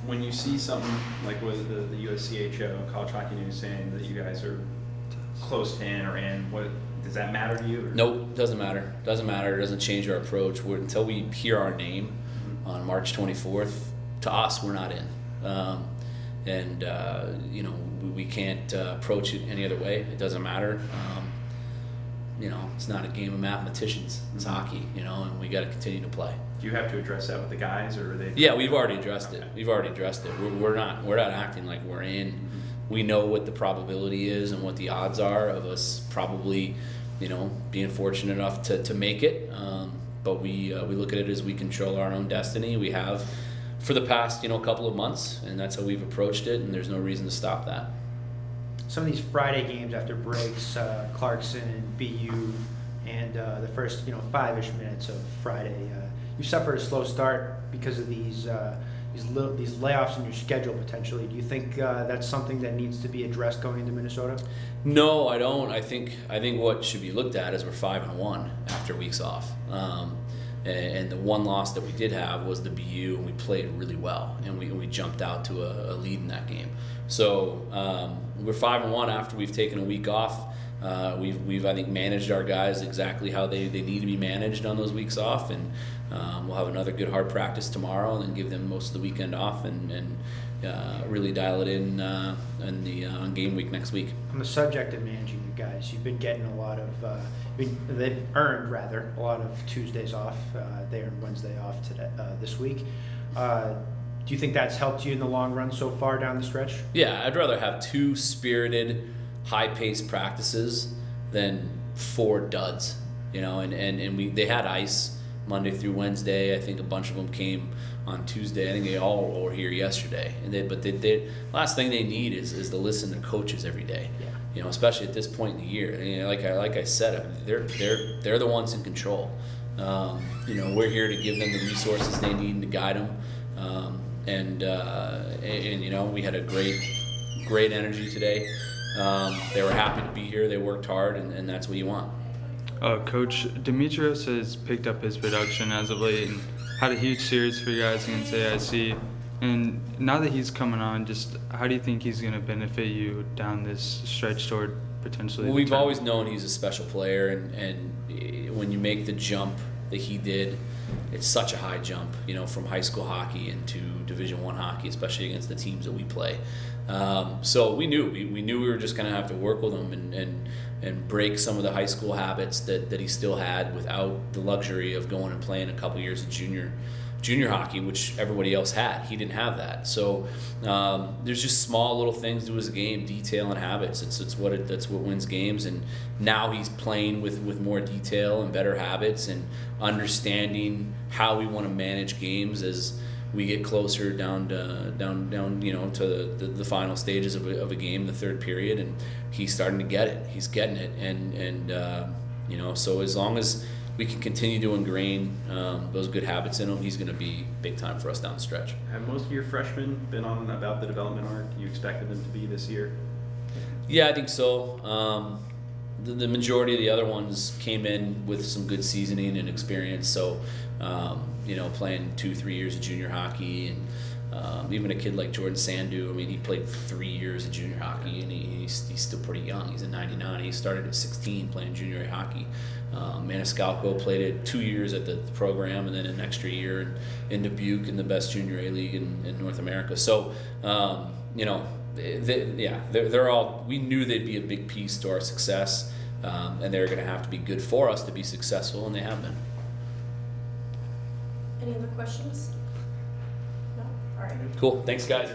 when you see something like with the USCHO, College Hockey News, saying that you guys are close to in or in, what does that matter to you? Or? Nope, doesn't matter. Doesn't matter. It doesn't change our approach. Until we hear our name on March 24th, to us, we're not in. You know, we can't approach it any other way. It doesn't matter. You know, it's not a game of mathematicians. It's hockey, you know, and we got to continue to play. Do you have to address that with the guys, or are they? Yeah, we've already addressed it. We've already addressed it. We're not acting like we're in. We know what the probability is and what the odds are of us probably, you know, being fortunate enough to make it. But we look at it as we control our own destiny. We have for the past, you know, couple of months, and that's how we've approached it, and there's no reason to stop that. Some of these Friday games after breaks, Clarkson and BU, and the first, you know, 5-ish minutes of Friday, you suffered a slow start because of these layoffs in your schedule potentially. Do you think that's something that needs to be addressed going into Minnesota? No, I don't. I think what should be looked at is we're 5-1 after weeks off. And the one loss that we did have was the BU, and we played really well, and we jumped out to a lead in that game. So we're 5-1 after we've taken a week off. We've I think managed our guys exactly how they need to be managed on those weeks off, and we'll have another good hard practice tomorrow, and then give them most of the weekend off, and really dial it in on game week next week. On the subject of managing you guys, you've been getting a lot of they've earned rather a lot of Tuesdays off. They earned Wednesday off today this week. Do you think that's helped you in the long run so far down the stretch? Yeah, I'd rather have 2 spirited, high-paced practices than 4 duds. You know, and they had ice Monday through Wednesday. I think a bunch of them came on Tuesday. I think they all were here yesterday. But the last thing they need is to listen to coaches every day. Yeah. You know, especially at this point in the year. You know, like I said, they're the ones in control. You know, we're here to give them the resources they need to guide them. And you know, we had a great energy today. They were happy to be here. They worked hard, and that's what you want. Coach Demetrios has picked up his production as of late and had a huge series for you guys against ASU. And now that he's coming on, just how do you think he's going to benefit you down this stretch toward potentially? Well, we've always known he's a special player, and when you make the jump that he did, it's such a high jump, you know, from high school hockey into Division I hockey, especially against the teams that we play. So we knew we were just going to have to work with him and break some of the high school habits that he still had without the luxury of going and playing a couple years of junior hockey, which everybody else had. He didn't have that. So there's just small little things to his game, detail and habits. That's what wins games. And now he's playing with more detail and better habits and understanding how we want to manage games as we get closer down you know, to the final stages of a game, the third period, and he's starting to get it. He's getting it, and you know, so as long as we can continue to ingrain those good habits in him, he's going to be big time for us down the stretch. Have most of your freshmen been on about the development arc you expected them to be this year? Yeah, I think so. The majority of the other ones came in with some good seasoning and experience. So, you know, playing 2-3 years of junior hockey, and even a kid like Jordan Sandu. I mean, he played 3 years of junior hockey, and he's still pretty young. He's in '99. He started at 16 playing junior hockey. Maniscalco played it 2 years at the program, and then an extra year in Dubuque in the best junior A league in North America. So, you know. They're all. We knew they'd be a big piece to our success, and they're going to have to be good for us to be successful, and they have been. Any other questions? No? All right. Cool. Thanks, guys.